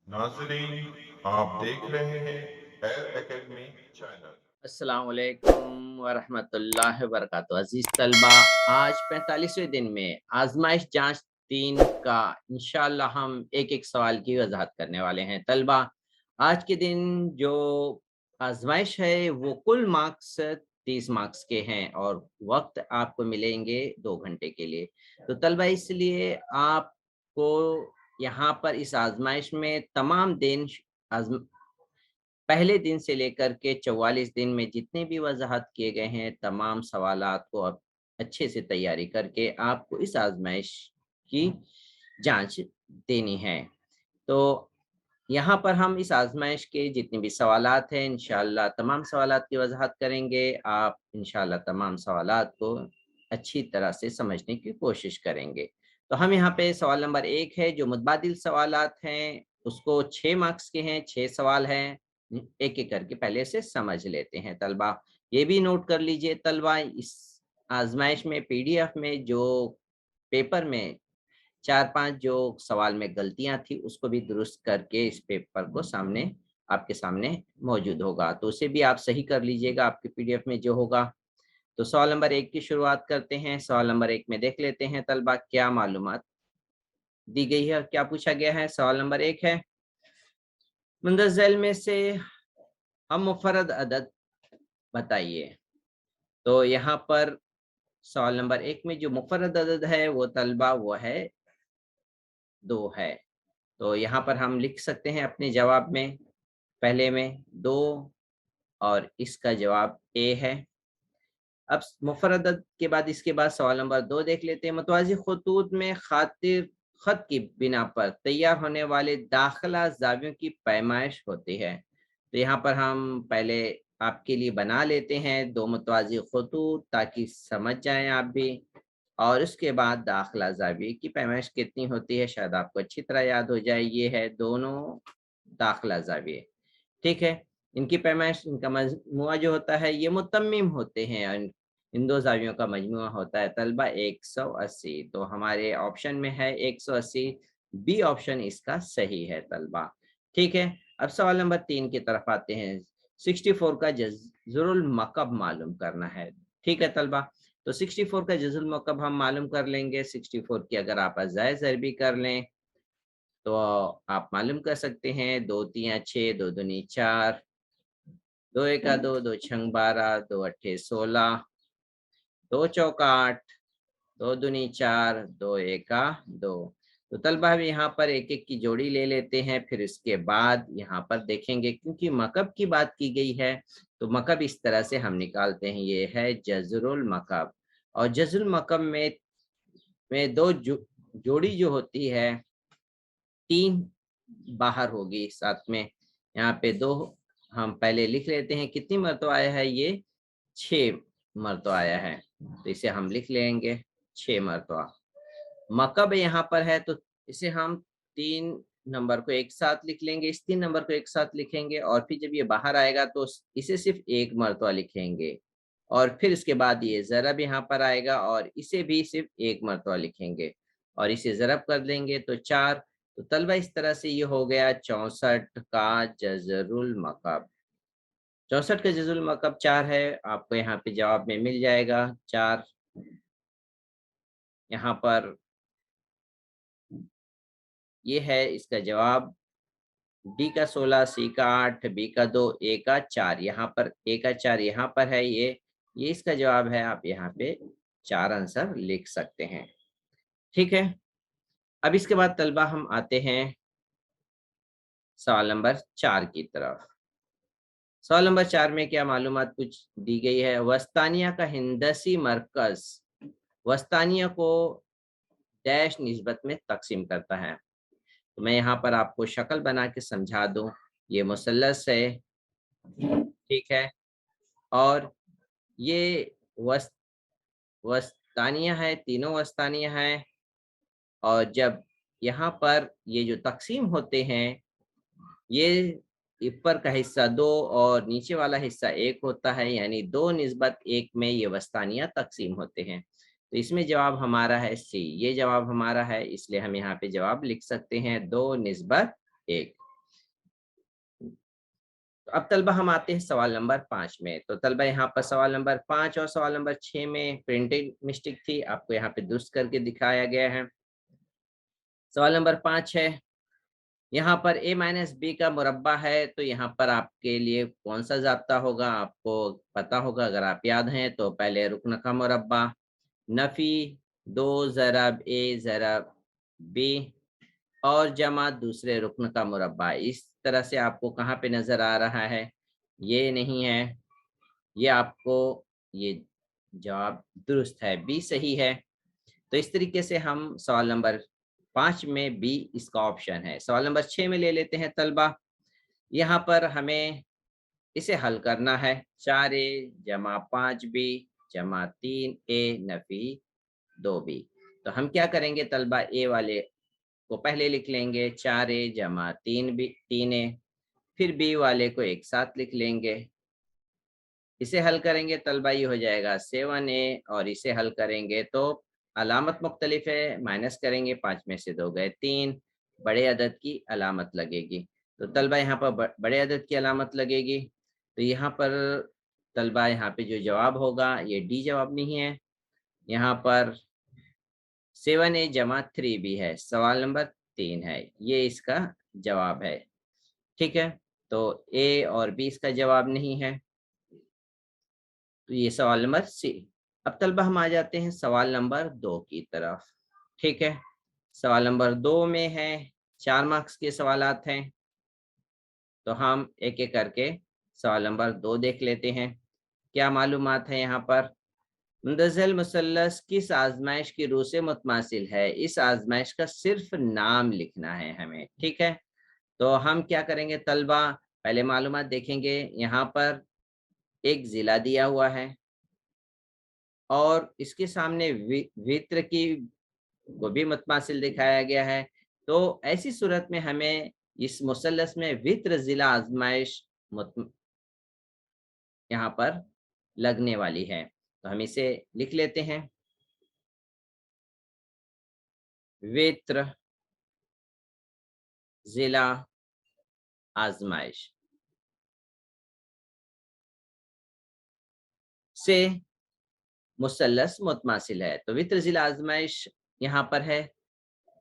नाजरीन, आप देख रहे हैं एयर एकेडमी चैनल। अस्सलाम वालेकुम वरहमतुल्लाहि वबरकातुहू। अज़ीज़ तलबा, आज 45वें दिन में आज़माइश जाँच 3 का इंशाअल्लाह हम एक-एक सवाल की वज़ाहत करने वाले हैं। तलबा, आज के दिन जो आज़माइश है वो कुल मार्क्स 30 मार्क्स के हैं और वक़्त आपको मिलेंगे 2 घंटे के लिए। तो तलबा, इसलिए आपको यहाँ पर इस आज़माइश में तमाम दिन आज़म पहले दिन से लेकर के 44 दिन में जितने भी वज़ाहत किए गए हैं, तमाम सवालात को अब अच्छे से तैयारी करके आपको इस आज़माइश की जाँच देनी है। तो यहाँ पर हम इस आज़माइश के जितने भी सवालात हैं, इंशाअल्लाह तमाम सवालात की वज़ाहत करेंगे। आप इंशाअल्लाह तमाम सवालात को अच्छी तरह से समझने की कोशिश करेंगे। तो हम यहाँ पे सवाल नंबर 1 है, जो मुतबादिल सवालात हैं, उसको 6 मार्क्स के हैं, 6 सवाल हैं। एक-एक करके पहले से समझ लेते हैं तलबा। ये भी नोट कर लीजिए तलबा, इस आज़माइश में पीडीएफ में जो पेपर में 4-5 जो सवाल में गलतियाँ थी, उसको भी दुरुस्त करके इस पेपर को सामने आपके सामने मौजूद होगा। तो उसे भी आप सही कर लीजिएगा आपके पीडीएफ में जो होगा। तो सवाल नंबर 1 की शुरुआत करते हैं। सवाल नंबर 1 में देख लेते हैं तलबा क्या मालूमात दी गई है, क्या पूछा गया है। सवाल नंबर 1 है, मुंतज़िल में से हम मुफ़रद अदद बताइए। तो यहाँ पर सवाल नंबर 1 में जो मुफ़रद अदद है वो तलबा वो है 2 है। तो यहाँ पर हम लिख सकते हैं अपने जवाब में, पहले में 2 और इसका जवाब ए है। अब मुफ़रद अदद के बाद इसके बाद सवाल नंबर 2 देख लेते हैं। मुतवाज़ी ख़ुतूत में ख़ातिर ख़त की बिना पर तैयार होने वाले दाख़िला ज़ावियों की पैमाइश होती है। तो यहाँ पर हम पहले आपके लिए बना लेते हैं 2 मुतवाज़ी ख़ुतूत ताकि समझ जाएँ आप भी। और उसके बाद दाख़िला ज़ाविये की पैमाइश कितनी होती है शायद आपको अच्छी तरह याद हो जाए। ये है दोनों दाख़िला ज़ाविये, ठीक है? इनकी पैमाइश, इनका मजमूआ जो होता है ये मुतम्मिम होते हैं। इन 2 ज़ावियों का मजमूआ होता है तलबा 180। तो हमारे ऑप्शन में है 180, बी ऑप्शन इसका सही है तलबा, ठीक है? अब सवाल नंबर 3 की तरफ आते हैं। 64 का जज़रुल मकब मालूम करना है, ठीक है तलबा? तो 64 का जज़रुल मकब हम मालूम कर लेंगे। 64 की अगर आप अज़ाए ज़रबी कर लें, तो आप मालूम कर सकते हैं 2 तियाँ 6, 2 दूनी 4, 2 एका 2, 2 छंग 12, 2 अट्ठे 16, 2 चौका 8, 2 दूनी 4, 2 एका 2। तो तलबा हम यहाँ पर एक-एक की जोड़ी ले लेते हैं, फिर इसके बाद यहाँ पर देखेंगे क्योंकि मकब की बात की गई है, तो मकब इस तरह से हम निकालते हैं, ये है जज़रुल मकब। और जज़रुल मकब में 2 जोड़ी जो होती है, 3 बाहर होगी साथ में। यहाँ पे 2 हम पहले लिख लेते हैं, कितनी मरतबा आया है ये? 6 मरतबा आया है। तो इसे हम लिख लेंगे 6 मरतबा। मकब यहाँ पर है तो इसे हम 3 नंबर को एक साथ लिख लेंगे, इस 3 नंबर को एक साथ लिखेंगे और फिर जब ये बाहर आएगा तो इसे सिर्फ़ 1 मरतबा लिखेंगे। और फिर इसके बाद ये ज़रब यहाँ पर आएगा और इसे भी सिर्फ़ 1 मरतबा लिखेंगे और इसे ज़रब कर देंगे तो 4। तो तलबा इस तरह से ये हो गया 64 का जज़रुल मकब। 64 का जज़रुल मकब 4 है, आपको यहाँ पे जवाब में मिल जाएगा 4। यहाँ पर ये है इसका जवाब, डी का 16, सी का 8, बी का 2, ए का 4। यहाँ पर ए का 4 यहाँ पर है ये इसका जवाब है। आप यहाँ पे 4 आंसर लिख सकते हैं, ठीक है? अब इसके बाद तलबा हम आते हैं सवाल नंबर 4 की तरफ। सवाल नंबर 4 में क्या मालूमात कुछ दी गई है? वस्तानिया का हिंदसी मरकज़ वस्तानिया को डैश निस्बत में तक़सीम करता है। तो मैं यहाँ पर आपको शक्ल बना के समझा दूँ। ये मुसल्लस है, ठीक है? और ये वस्तानिया है, तीनों वस्तानिया हैं। और जब यहाँ पर ये जो तक़सीम होते हैं, ये ऊपर का हिस्सा 2 और नीचे वाला हिस्सा 1 होता है, यानी 2 निस्बत 1 में ये वस्तानिया तक़सीम होते हैं। तो इसमें जवाब हमारा है सी, ये जवाब हमारा है, इसलिए हम यहाँ पे जवाब लिख सकते हैं 2 निस्बत 1। अब तलबा हम आते हैं सवाल नंबर 5 में। तो तलबा यहाँ पर सवाल नंबर 5 और सवाल नंबर 6 में प्रिंटिंग मिस्टेक थी, आपको यहाँ पे दुरुस्त करके दिखाया गया है। सवाल नंबर 5 है, यहाँ पर a माइनस बी का मुरब्बा है, तो यहाँ पर आपके लिए कौन सा ज़ाब्ता होगा, आपको पता होगा। अगर आप याद हैं तो पहले रुक्न का मुरब्बा, नफ़ी 2 ज़रब a ज़रब b और जमा दूसरे रुक्न का मुरब्बा। इस तरह से आपको कहाँ पे नज़र आ रहा है, ये नहीं है, ये आपको ये जवाब दुरुस्त है, बी सही है। तो इस तरीके से हम सवाल नंबर 5 में बी इसका ऑप्शन है। सवाल नंबर 6 में ले लेते हैं तलबा। यहाँ पर हमें इसे हल करना है। 4a जमा 5b जमा 3a नफी 2b। तो हम क्या करेंगे तलबा, ए वाले को पहले लिख लेंगे 4a जमा 3a, फिर बी वाले को एक साथ लिख लेंगे। इसे हल करेंगे तलबा, ये हो जाएगा 7a और इसे हल करेंगे तो अलामत मुख्तलिफ है, माइनस करेंगे 5 में से 2 गए 3, बड़े अदद की अलामत लगेगी। तो तलबा यहाँ पर बड़े अदद की अलामत लगेगी। तो यहाँ पर तलबा यहाँ पे जो जवाब होगा ये डी जवाब नहीं है, यहाँ पर 7a जमा 3b है, सवाल नंबर 3 है, ये इसका जवाब है। ठीक है, तो ए और बी इसका जवाब नहीं है, तो ये सवाल नंबर सी। अब तलबा हम आ जाते हैं सवाल नंबर 2 की तरफ। ठीक है, सवाल नंबर 2 में है 4 मार्क्स के सवालात हैं, तो हम एक एक करके सवाल नंबर 2 देख लेते हैं। क्या मालूमात है यहाँ पर, मुंदजल मुसल्लस किस आजमाइश की रूह से मुतमासिल है, इस आजमाइश का सिर्फ नाम लिखना है हमें। ठीक है, तो हम क्या करेंगे तलबा, पहले मालूमात देखेंगे। यहाँ पर एक जिला दिया हुआ है और इसके सामने वित्र की वो भी मुतमासिल दिखाया गया है। तो ऐसी सूरत में हमें इस मुसल्लस में वित्र जिला आजमाइश यहाँ पर लगने वाली है, तो हम इसे लिख लेते हैं। वित्र जिला आजमाइश से मुसल्लस मुतमासिल है, तो वित्र जिला आजमाइश यहाँ पर है।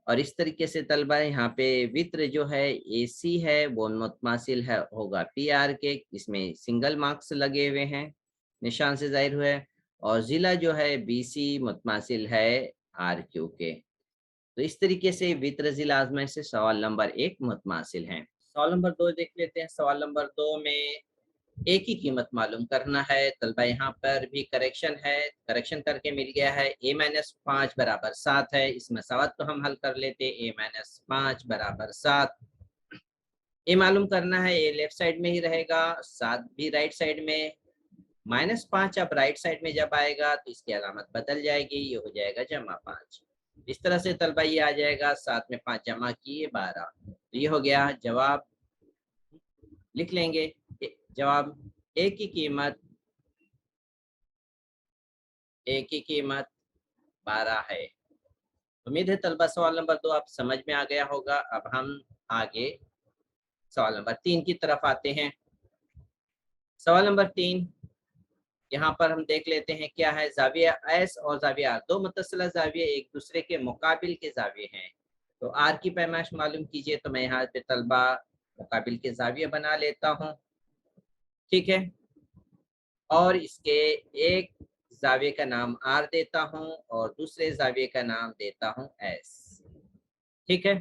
और इस तरीके से तलबा यहाँ पे वित्र जो है एसी है वो मुतमासिल है होगा पी आर के, इसमें सिंगल मार्क्स लगे हुए हैं, निशान से जाहिर हुआ है। और जिला जो है बीसी मुतमासिल है आर क्यू के। तो इस तरीके से वित्र जिला आजमाइश से सवाल नंबर 1 मुतमासिल है। सवाल नंबर 2 देख लेते हैं। सवाल नंबर 2 में एक ही कीमत मालूम करना है तलबा, यहाँ पर भी करेक्शन है, करेक्शन करके मिल गया है a माइनस 5 बराबर 7 है। इस मसावत को हम हल कर लेते, a माइनस 5 बराबर 7। ए मालूम करना है, ए लेफ्ट साइड में ही रहेगा, 7 भी राइट साइड में। -5 अब राइट साइड में जब आएगा तो इसकी अलामत बदल जाएगी, ये हो जाएगा जमा 5। इस तरह से तलबा ये आ जाएगा, 7 में 5 जमा किए 12, तो ये हो गया जवाब। लिख लेंगे जवाब, एक की कीमत 12 है। उम्मीद है तलबा सवाल नंबर 2 आप समझ में आ गया होगा। अब हम आगे सवाल नंबर 3 की तरफ आते हैं। सवाल नंबर 3 यहाँ पर हम देख लेते हैं क्या है। जाविया एस और जाविया आर, दो मुत्तसिला जाविया एक दूसरे के मुकाबिल के जाविये हैं। तो आर की पैमाइश मालूम कीजिए, तो मैं यहाँ पे तलबा मुकाबिल के जाविया बना लेता हूँ। ठीक है, और इसके एक जाविये का नाम आर देता हूँ और दूसरे जाविये का नाम देता हूँ एस। ठीक है,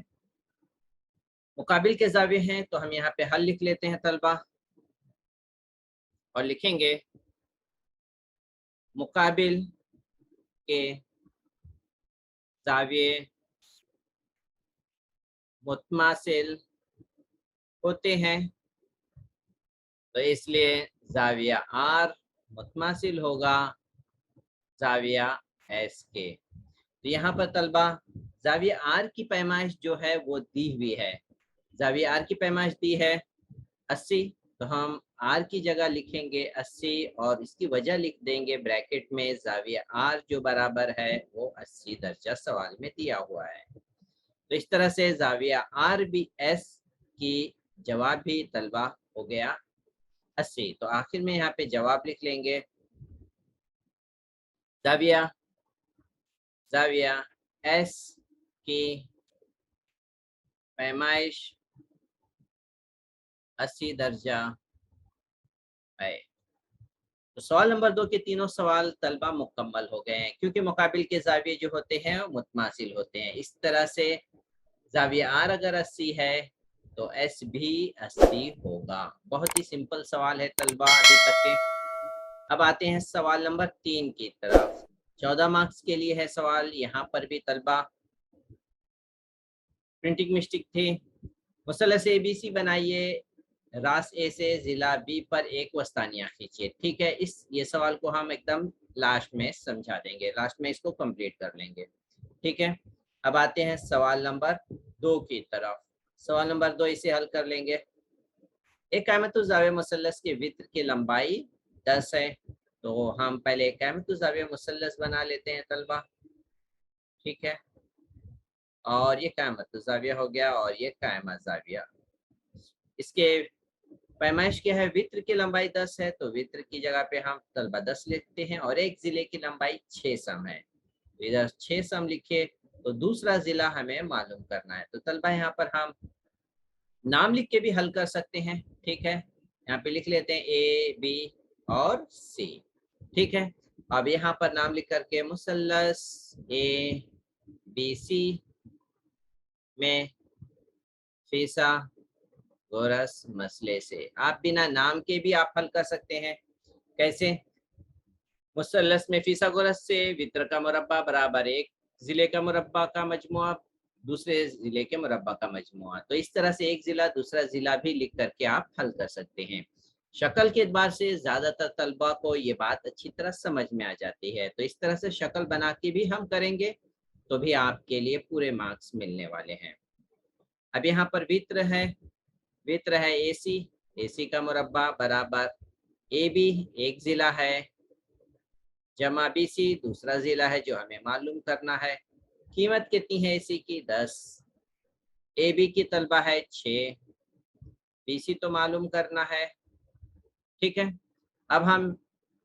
मुकाबिल के जाविये हैं तो हम यहाँ पे हल लिख लेते हैं तलबा, और लिखेंगे मुकाबिल के जाविये मुतमासिल होते हैं, तो इसलिए जाविया आर मुतमासिल होगा जाविया एस के। तो यहाँ पर तलबा जाविया आर की पैमाइश जो है वो दी हुई है। जाविया आर की पैमाइश दी है 80, तो हम आर की जगह लिखेंगे 80 और इसकी वजह लिख देंगे ब्रैकेट में, जाविया आर जो बराबर है वो 80 दर्जा सवाल में दिया हुआ है। तो इस तरह से जाविया आर बी एस की जवाब भी तलबा हो गया 80। तो आखिर में यहाँ पे जवाब लिख लेंगे जाविया जाविया एस की पैमाइश 80 दर्जा है। तो सवाल नंबर 2 के तीनों सवाल तलबा मुकम्मल हो गए हैं, क्योंकि मुकाबिल के जाविये जो होते हैं वो मुतमासिल होते हैं। इस तरह से जाविया आर अगर 80 है तो एस भी 80 होगा। बहुत ही सिंपल सवाल है तलबा अभी तक के। अब आते हैं सवाल नंबर 3 की तरफ। 14 मार्क्स के लिए है सवाल। यहाँ पर भी तलबा प्रिंटिंग मिस्टेक थी। मुसलस एबीसी बनाइए, रास ए से जिला बी पर एक वस्तानिया खींचिए। ठीक है, ये सवाल को हम एकदम लास्ट में समझा देंगे, लास्ट में इसको कंप्लीट कर लेंगे। ठीक है, अब आते हैं सवाल नंबर 2 की तरफ। सवाल नंबर 2 इसे हल कर लेंगे। एक कायमतुज़ाविया मुसल्लस के वित्र की लंबाई 10 है। तो हम पहले एक कायमतुज़ाविया मुसल्लस बना लेते हैं तलबा। ठीक है, और ये कायमतुज़ाविया हो गया और ये कायमा ज़ाविया। इसके पैमाइश क्या है, वित्र की लंबाई 10 है, तो वित्र की जगह पे हम तलबा 10 लिखते हैं, और एक जिले की लंबाई 6 सम है। तो इधर 6 सम लिखे, तो दूसरा जिला हमें मालूम करना है। तो तलबा यहाँ पर हम नाम लिख के भी हल कर सकते हैं। ठीक है, यहाँ पे लिख लेते हैं ए बी और सी। ठीक है, अब यहाँ पर नाम लिख करके मुसल्लस ए बी सी में फीसा गोरस मसले से, आप बिना नाम के भी आप हल कर सकते हैं। कैसे, मुसल्लस में फीसागोरस से वित्र का मुरब्बा बराबर एक जिले का मुरब्बा का मजमुआ दूसरे जिले के मुरब्बा का मजमुआ। तो इस तरह से एक जिला दूसरा जिला भी लिख करके आप हल कर सकते हैं। शक्ल के एतबार से ज्यादातर तलबा को ये बात अच्छी तरह समझ में आ जाती है। तो इस तरह से शक्ल बना के भी हम करेंगे तो भी आपके लिए पूरे मार्क्स मिलने वाले हैं। अब यहाँ पर वित्र है एसी, एसी का मुरब्बा बराबर ए बी एक जिला है जमा बी सी दूसरा जिला है जो हमें मालूम करना है। कीमत कितनी है एसी की 10, ए बी की तलबा है 6, बी सी तो मालूम करना है। ठीक है, अब हम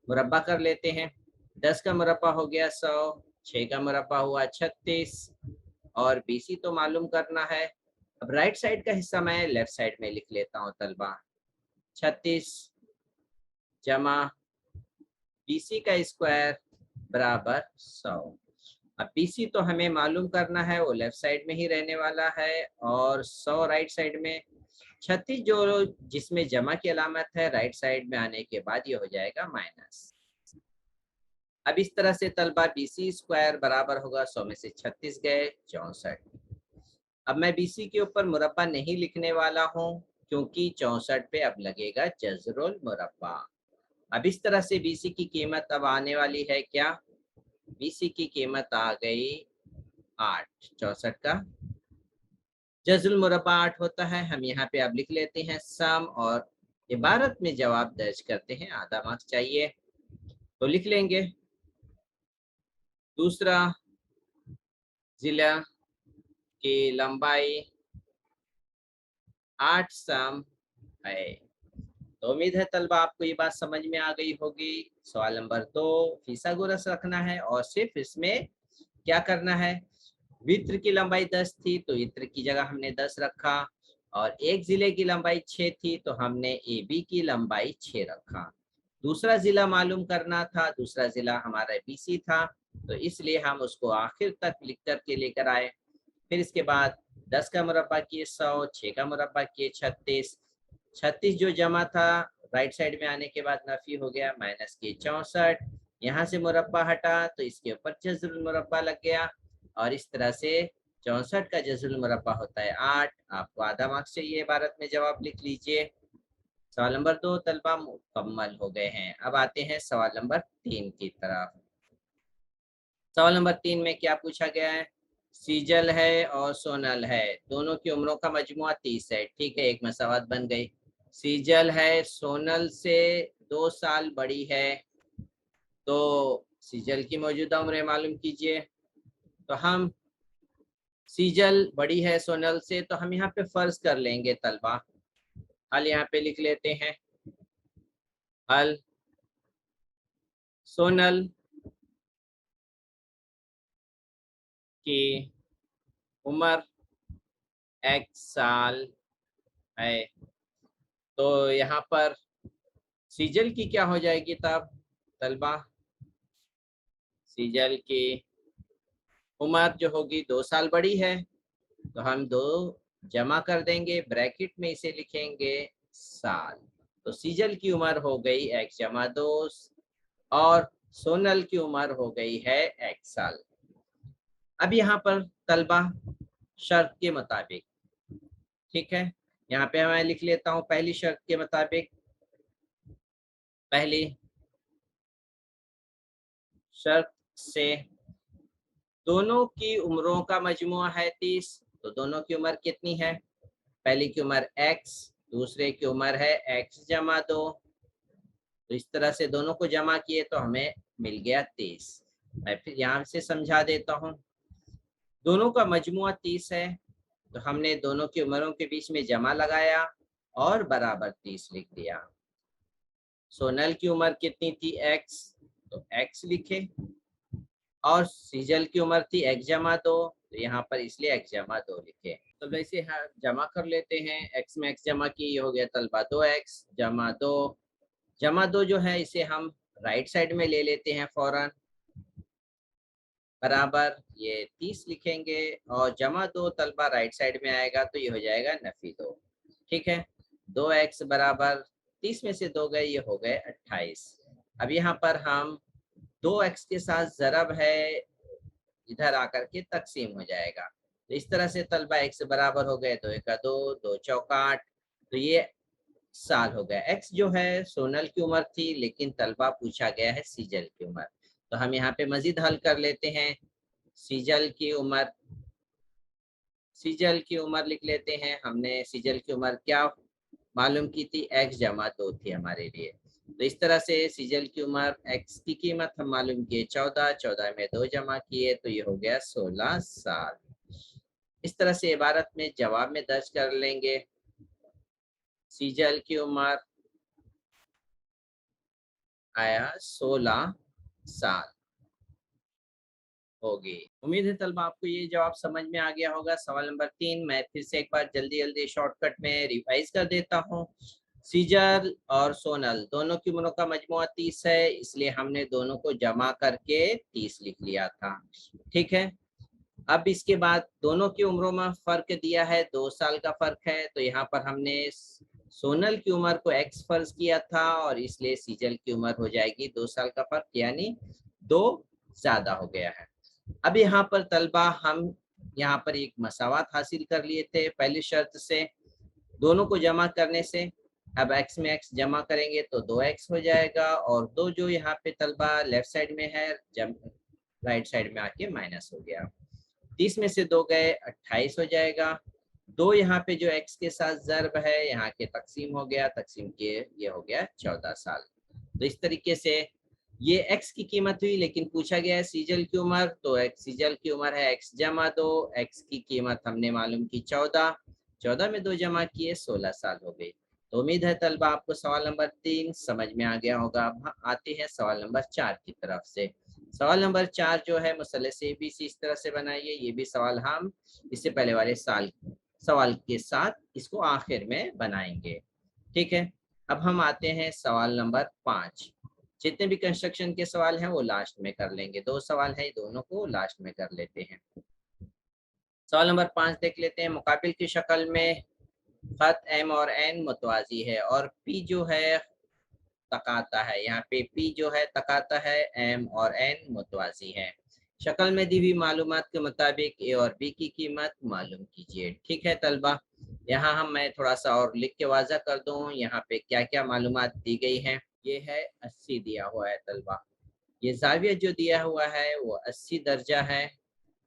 मुरब्बा कर लेते हैं। 10 का मुरब्बा हो गया 100, 6 का मुरब्बा हुआ 36, और बी सी तो मालूम करना है। अब राइट साइड का हिस्सा मैं लेफ्ट साइड में लिख लेता हूँ तलबा। 36 जमा बीसी का स्क्वायर बराबर 100। अब बीसी तो हमें मालूम करना है, वो लेफ्ट साइड में ही रहने वाला है, और 100 राइट साइड में। 36 जो जिसमें जमा की अलामत है राइट साइड में आने के बाद ये हो जाएगा माइनस। अब इस तरह से तलबा बीसी स्क्वायर बराबर होगा 100 में से 36 गए 64। अब मैं बीसी के ऊपर मुरब्बा नहीं लिखने वाला हूँ, क्योंकि 64 पे अब लगेगा जजरुल मुरब्बा। अब इस तरह से बीसी की कीमत अब आने वाली है क्या, बीसी की कीमत आ गई 8, 64 का जजुल मुरब्बा 8 होता है। हम यहाँ पे अब लिख लेते हैं सम और इबारत में जवाब दर्ज करते हैं। आधा मार्क्स चाहिए तो लिख लेंगे दूसरा जिला की लंबाई 8 सम है। तो उम्मीद है तलबा आपको ये बात समझ में आ गई होगी। सवाल नंबर 2 फीसागोरस रखना है, और सिर्फ इसमें क्या करना है, वित्र की लंबाई 10 थी तो वित्र की जगह हमने 10 रखा, और एक जिले की लंबाई 6 थी तो हमने ए बी की लंबाई 6 रखा। दूसरा जिला मालूम करना था, दूसरा जिला हमारा बीसी था, तो इसलिए हम उसको आखिर तक लिख करके लेकर आए। फिर इसके बाद 10 का मुरब्बा किए 100, 6 का मुरब्बा किए 36, 36 जो जमा था राइट साइड में आने के बाद नफी हो गया, माइनस किए 64, यहाँ से मुरब्बा हटा तो इसके ऊपर जज़्रुल मुरब्बा लग गया, और इस तरह से 64 का जज़्रुल मुरब्बा होता है 8। आपको आधा मार्क्स चाहिए, इबारत में जवाब लिख लीजिए। सवाल नंबर 2 तलबा मुकम्मल हो गए हैं। अब आते हैं सवाल नंबर 3 की तरफ। सवाल नंबर 3 में क्या पूछा गया है, सीजल है और सोनल है, दोनों की उम्रों का मजमुआ 30 है। ठीक है, एक मसावत बन गई। सीजल है सोनल से 2 साल बड़ी है, तो सीजल की मौजूदा उम्र मालूम कीजिए। तो हम सीजल बड़ी है सोनल से, तो हम यहाँ पे फर्ज कर लेंगे तलबा, हल यहाँ पे लिख लेते हैं। हल सोनल की उम्र x साल है। तो यहाँ पर सीजल की क्या हो जाएगी तब तलबा? सीजल की उम्र जो होगी 2 साल बड़ी है, तो हम 2 जमा कर देंगे, ब्रैकेट में इसे लिखेंगे साल। तो सीजल की उम्र हो गई x जमा 2 और सोनल की उम्र हो गई है x साल। अब यहाँ पर तलबा शर्त के मुताबिक, ठीक है, यहाँ पे मैं लिख लेता हूँ पहली शर्त के मुताबिक। पहली शर्त से दोनों की उम्रों का मजमुआ है 30, तो दोनों की उम्र कितनी है? पहली की उम्र x, दूसरे की उम्र है x जमा 2। तो इस तरह से दोनों को जमा किए तो हमें मिल गया 30। मैं फिर यहाँ से समझा देता हूँ। दोनों का मजमुआ 30 है, तो हमने दोनों की उम्रों के बीच में जमा लगाया और बराबर 30 लिख दिया। सोनल की उम्र कितनी थी? x, तो x लिखे, और सीजल की उम्र थी x जमा 2, तो यहाँ पर इसलिए x जमा 2 लिखे। तो वैसे जमा कर लेते हैं। x में x जमा की, ये हो गया तलबा 2x जमा 2 जो है इसे हम राइट साइड में ले लेते हैं फौरन, बराबर ये 30 लिखेंगे, और जमा 2 तलबा राइट साइड में आएगा तो ये हो जाएगा नफी 2। ठीक है, 2x बराबर 30 में से 2 गए, ये हो गए 28। अब यहाँ पर हम 2x के साथ ज़रब है, इधर आकर के तकसीम हो जाएगा। तो इस तरह से तलबा x बराबर हो गए 2 एका 2, 2 चौका 8, तो ये साल हो गया। x जो है सोनल की उम्र थी, लेकिन तलबा पूछा गया है सीजल की उम्र, तो हम यहाँ पे मजीद हल कर लेते हैं। सीजल की उम्र लिख लेते हैं। हमने सीजल की उम्र क्या मालूम की थी? x जमा 2 थी हमारे लिए। तो इस तरह से सीजल की उम्र x की कीमत हम मालूम किए 14, 14 में 2 जमा किए तो ये हो गया 16 साल। इस तरह से इबारत में जवाब में दर्ज कर लेंगे। सीजल की उम्र आया 16 साल होगी। उम्मीद है तलबा आपको ये जवाब समझ में आ गया होगा। सवाल नंबर 3 मैं फिर से एक बार जल्दी जल्दी शॉर्टकट में रिवाइज कर देता हूँ। सीजल और सोनल दोनों की उम्रों का मजमुआ 30 है, इसलिए हमने दोनों को जमा करके 30 लिख लिया था। ठीक है, अब इसके बाद दोनों की उम्रों में फर्क दिया है, 2 साल का फर्क है, तो यहाँ पर हमने सोनल की उम्र को x फर्ज किया था और इसलिए सीजल की उम्र हो जाएगी 2 साल का फर्क, यानी 2 ज्यादा हो गया है। अब यहाँ पर तलबा हम यहाँ पर एक मसावत हासिल कर लिए थे पहली शर्त से, दोनों को जमा करने से। अब x में x जमा करेंगे तो 2x हो जाएगा, और 2 जो यहाँ पे तलबा लेफ्ट साइड में है, राइट साइड में आके माइनस हो गया। 30 में से 2 गए, 28 हो जाएगा। 2 यहाँ पे जो x के साथ ज़र्ब है, यहाँ के तकसीम हो गया, तकसीम के ये हो गया 14 साल। तो इस तरीके से ये x की कीमत हुई, लेकिन पूछा गया है सीजल की उम्र, तो सीजल की उम्र है x जमा 2, x की कीमत हमने मालूम की 14, 14 में 2 जमा किए 16 साल हो गई। तो उम्मीद है तलबा आपको सवाल नंबर 3 समझ में आ गया होगा। अब आते हैं सवाल नंबर 4 की तरफ से। सवाल नंबर 4 जो है मुसल्लस ABC इस तरह से बनाइए। ये भी सवाल हम इससे पहले वाले सवाल के साथ इसको आखिर में बनाएंगे। ठीक है, अब हम आते हैं सवाल नंबर 5। जितने भी कंस्ट्रक्शन के सवाल हैं वो लास्ट में कर लेंगे। 2 सवाल है, दोनों को लास्ट में कर लेते हैं। सवाल नंबर 5 देख लेते हैं। मुकाबिल की शक्ल में खत m और n मुतवाजी है और p जो है तकाता है। यहाँ पे p जो है तकाता है, m और n मुतवाजी है। शक्ल में दी हुई मालूमात के मुताबिक a और b की कीमत मालूम कीजिए। ठीक है तलबा, यहाँ मैं थोड़ा सा और लिख के वाज़ा कर दूँ यहाँ पे क्या क्या मालूमात दी गई हैं। ये है 80 दिया हुआ है तलबा। ये जाविया जो दिया हुआ है वो 80 दर्जा है।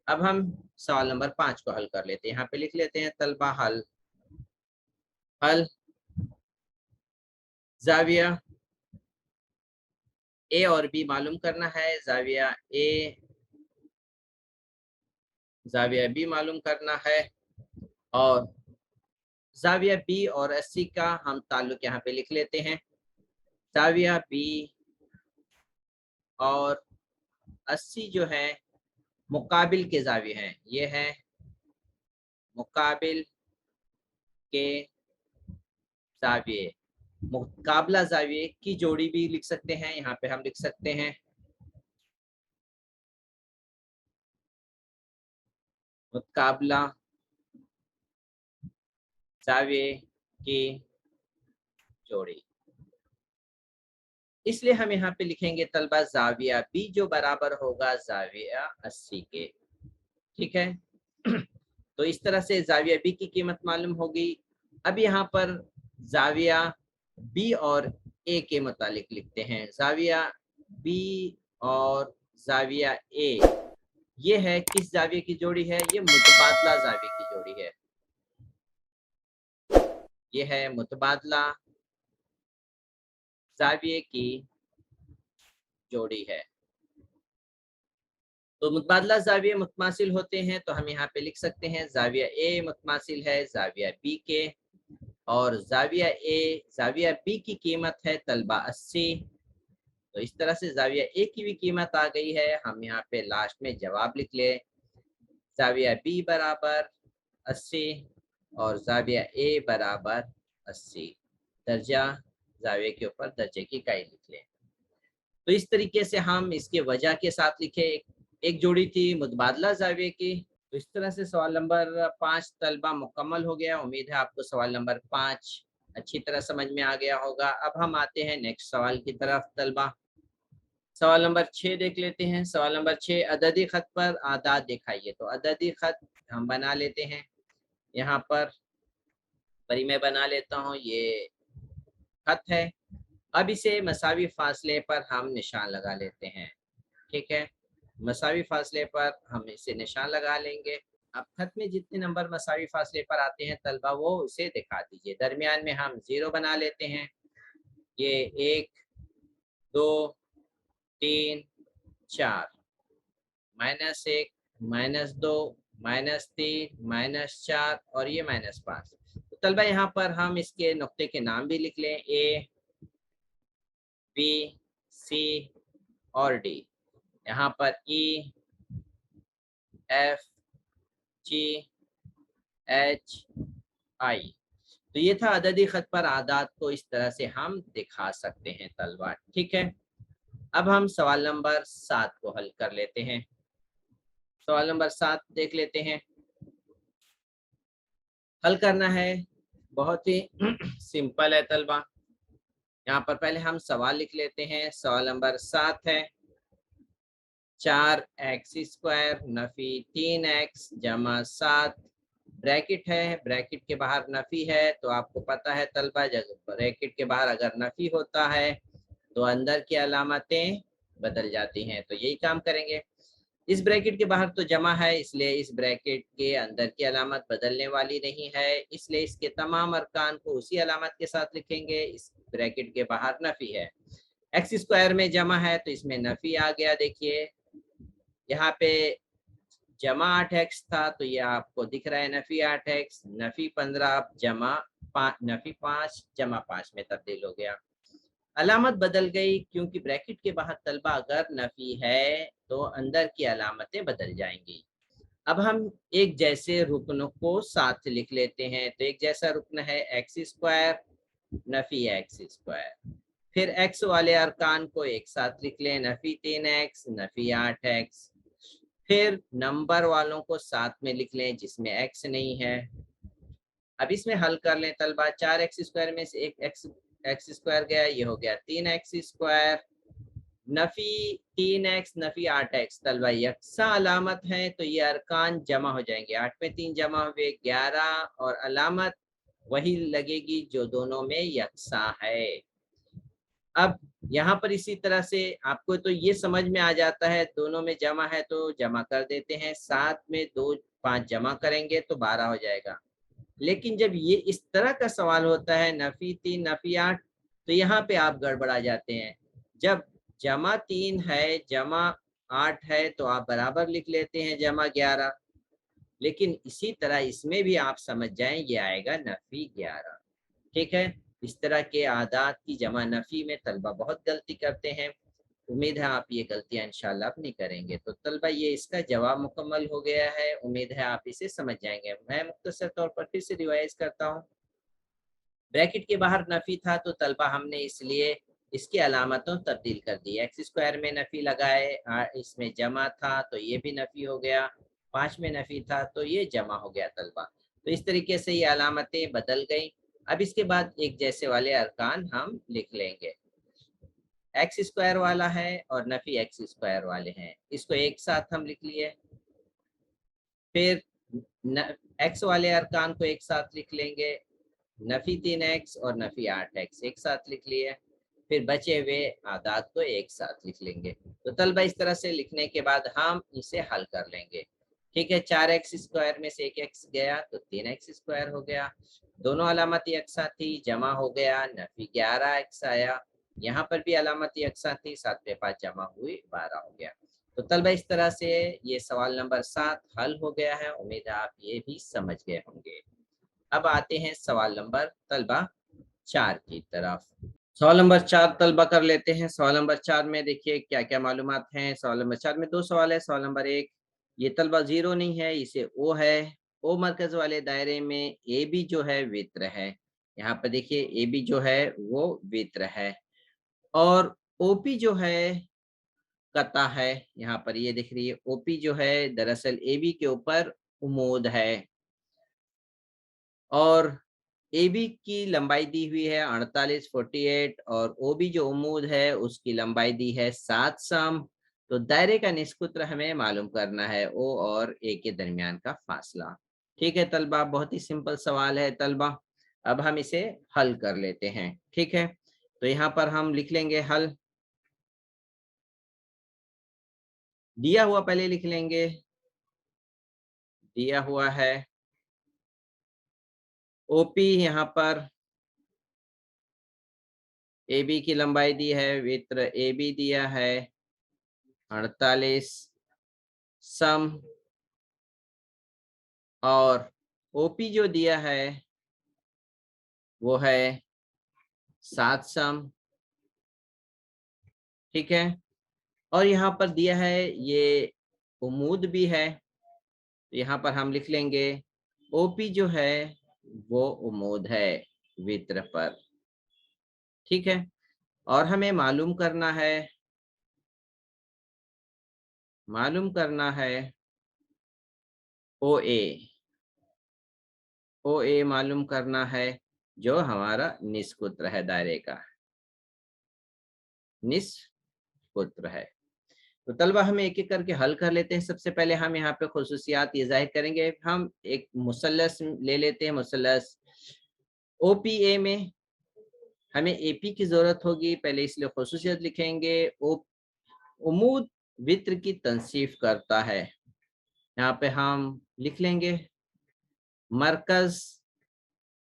अब हम सवाल नंबर 5 को हल कर लेते हैं। यहाँ पे लिख लेते हैं तलबा हल जाविया ए और बी मालूम करना है। जाविया बी मालूम करना है, और जाविया बी और 80 का हम ताल्लुक यहाँ पे लिख लेते हैं। जाविया बी और 80 जो है मुकाबिल के जाविये हैं, ये है मुकाबिल के जाविये। मुकाबला जाविये की जोड़ी भी लिख सकते हैं, यहाँ पे हम लिख सकते हैं मुकाबला जाविये की जोड़ी। इसलिए हम यहाँ पे लिखेंगे तलबा जाविया बी जो बराबर होगा जाविया 80 के। ठीक है। तो इस तरह से जाविया बी की कीमत मालूम होगी। अब यहाँ पर जाविया बी और ए के मुतालिक लिखते हैं। जाविया बी और जाविया ए, ये है किस जाविये की जोड़ी है? ये मुतबादला जाविये की जोड़ी है। ये है मुतबादला जाविये की जोड़ी है। तो मुतबादला जाविये मुतमासिल होते हैं, तो हम यहाँ पे लिख सकते हैं जाविया ए मुतमासिल है जाविया बी के, और जाविया बी की कीमत है तलबा 80। तो इस तरह से जाविया ए की भी कीमत आ गई है। हम यहाँ पे लास्ट में जवाब लिख ले, जाविया बी बराबर 80 और जाविया ए बराबर 80। दर्जा जाविये के ऊपर दर्जे की इकाई लिख लें। तो इस तरीके से हम इसके वजह के साथ लिखे। एक जोड़ी थी मुतबादला जाविये की। तो इस तरह से सवाल नंबर 5 तलबा मुकम्मल हो गया। उम्मीद है आपको सवाल नंबर 5 अच्छी तरह समझ में आ गया होगा। अब हम आते हैं नेक्स्ट सवाल की तरफ तलबा। सवाल नंबर 6 देख लेते हैं। सवाल नंबर 6, अददी खत पर आदाद दिखाइए। तो अददी खत हम बना लेते हैं। यहाँ पर परी मैं बना लेता हूँ, ये खत है। अब इसे मसावी फासले पर हम निशान लगा लेते हैं। ठीक है, मसावी फासले पर हम इसे निशान लगा लेंगे। अब खत में जितने नंबर मसावी फासले पर आते हैं तलबा वो उसे दिखा दीजिए। दरमियान में हम 0 बना लेते हैं। ये 1 2 3 4, -1 -2 -3 -4 और ये -5। तो तलबा यहाँ पर हम इसके नुक्ते के नाम भी लिख लें, ए बी सी और डी। यहाँ पर E F G H I. तो ये था अददी खत पर आदाद को इस तरह से हम दिखा सकते हैं तलबा। ठीक है, अब हम सवाल नंबर 7 को हल कर लेते हैं। सवाल नंबर 7 देख लेते हैं। हल करना है, बहुत ही सिंपल है तलबा। यहाँ पर पहले हम सवाल लिख लेते हैं। सवाल नंबर 7 है 4x² नफी 3x जमा 7, ब्रैकेट है, ब्रैकेट के बाहर नफी है। तो आपको पता है तलबा, जब ब्रैकेट के बाहर अगर नफी होता है तो अंदर की अलामतें बदल जाती हैं। तो यही काम करेंगे। इस ब्रैकेट के बाहर तो जमा है, इसलिए इस ब्रैकेट के अंदर की अलामत बदलने वाली नहीं है, इसलिए इसके तमाम अरकान को उसी अलामत के साथ लिखेंगे। इस ब्रैकेट के बाहर नफी है। x² में जमा है तो इसमें नफी आ गया। देखिए यहाँ पे जमा 8x था तो ये आपको दिख रहा है नफी 8x, नफी 15 जमा 5, नफी 5 जमा 5 में तब्दील हो गया। अलामत बदल गई क्योंकि ब्रैकेट के बाहर तलबा अगर नफी है तो अंदर की अलामतें बदल जाएंगी। अब हम एक जैसे रुकन को साथ लिख लेते हैं। तो एक जैसा रुकन है x² नफी x²। फिर x वाले अरकान को एक साथ लिख लें, नफी 3x नफी 8x। फिर नंबर वालों को साथ में लिख लें जिसमें x नहीं है। अब इसमें हल कर लें तलबा। 4x² में से एक x² गया, ये हो गया 3x²। Nafi 3x Nafi 8x तलबा यकसा अलामत है तो ये अरकान जमा हो जाएंगे। 8 में 3 जमा हुए 11 और अलामत वही लगेगी जो दोनों में यकसा है। अब यहाँ पर इसी तरह से आपको तो ये समझ में आ जाता है, दोनों में जमा है तो जमा कर देते हैं। 7 में 2 5 जमा करेंगे तो 12 हो जाएगा। लेकिन जब ये इस तरह का सवाल होता है नफी 3 नफी 8, तो यहाँ पे आप गड़बड़ा जाते हैं। जब जमा 3 है जमा 8 है तो आप बराबर लिख लेते हैं जमा 11। लेकिन इसी तरह इसमें भी आप समझ जाएं, ये आएगा नफी 11। ठीक है, इस तरह के आदात की जमा नफ़ी में तलबा बहुत गलती करते हैं। उम्मीद है आप ये गलतियां इंशाल्लाह अब नहीं करेंगे। तो तलबा ये इसका जवाब मुकम्मल हो गया है, उम्मीद है आप इसे समझ जाएंगे। मैं मुख्तसर तौर पर फिर से रिवाइज करता हूँ। ब्रैकेट के बाहर नफ़ी था तो तलबा हमने इसलिए इसकी अलामतों तब्दील कर दी। एक्स स्क्वायर में नफ़ी लगाए, इसमें जमा था तो ये भी नफ़ी हो गया, 5 में नफ़ी था तो ये जमा हो गया तलबा। तो इस तरीके से ये अलामतें बदल गई। अब इसके बाद एक जैसे वाले अरकान हम लिख लेंगे। एक्स स्क्वायर वाला है और नफ़ी एक्स स्क्वायर वाले हैं, इसको एक साथ हम लिख लिए। फिर एक्स वाले अरकान को एक साथ लिख लेंगे, नफ़ी 3x और नफ़ी 8x एक साथ लिख लिए। फिर बचे हुए आदात को एक साथ लिख लेंगे। तो तलबा इस तरह से लिखने के बाद हम इसे हल कर लेंगे। ठीक है, 4x स्क्वायर में से 1x गया तो 3x स्क्वायर हो गया। दोनों अलामत यकसा थी, जमा हो गया, नफ़ी 11x आया। यहाँ पर भी अलामत यकसा थी, 7 पे 5 जमा हुई 12 हो गया। तो तलबा इस तरह से ये सवाल नंबर 7 हल हो गया है। उम्मीद है आप ये भी समझ गए होंगे। अब आते हैं सवाल नंबर तलबा 4 की तरफ। सवाल नंबर 4 तलबा कर लेते हैं। सवाल नंबर 4 में देखिए क्या क्या मालूमात हैं। सवाल नंबर 4 में 2 सवाल है। सवाल नंबर 1, ये तलबा 0 नहीं है, इसे O है। O मरकज वाले दायरे में AB जो है वित्र है। यहाँ पर देखिए AB जो है वो वित्र है और OP जो है कता है। यहाँ पर ये दिख रही है OP जो है दरअसल AB के ऊपर उमूद है और AB की लंबाई दी हुई है 48, 48 और OB जो उमूद है उसकी लंबाई दी है 7 सम। तो दायरे का निस्कुत्र हमें मालूम करना है, O और A के दरमियान का फासला। ठीक है तलबा, बहुत ही सिंपल सवाल है तलबा। अब हम इसे हल कर लेते हैं। ठीक है, तो यहाँ पर हम लिख लेंगे हल। दिया हुआ पहले लिख लेंगे। दिया हुआ है OP, यहाँ पर AB की लंबाई दी है, वित्र AB दिया है 48 सम और OP जो दिया है वो है 7 सम। ठीक है, और यहाँ पर दिया है ये उमूद भी है, यहाँ पर हम लिख लेंगे OP जो है वो उमूद है वित्र पर। ठीक है, और हमें मालूम करना है OA। OA मालूम करना है जो हमारा निस्कुत्र है, दायरे का निस्कुत्र है। तो तलबा हम एक एक करके हल कर लेते हैं। सबसे पहले हम यहाँ पे खुसूसियात ये जाहिर करेंगे। हम एक मुसल्लस ले लेते हैं। मुसल्लस OPA में हमें AP की जरूरत होगी पहले, इसलिए खुसूसियत लिखेंगे। उमूद वित्र की तनसीफ करता है, यहाँ पे हम लिख लेंगे मरकज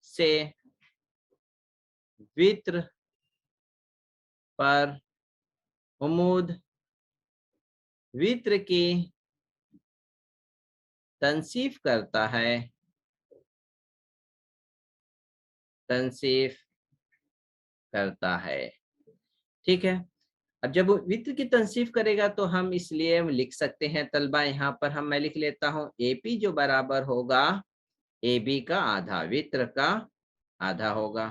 से वित्र पर उमूद वित्र की तनसीफ करता है, तनसीफ करता है। ठीक है, अब जब वो वित्र की तनसीफ करेगा तो हम इसलिए लिख सकते हैं तलबा, यहाँ पर मैं लिख लेता हूँ AP जो बराबर होगा AB का आधा, वित्र का आधा होगा।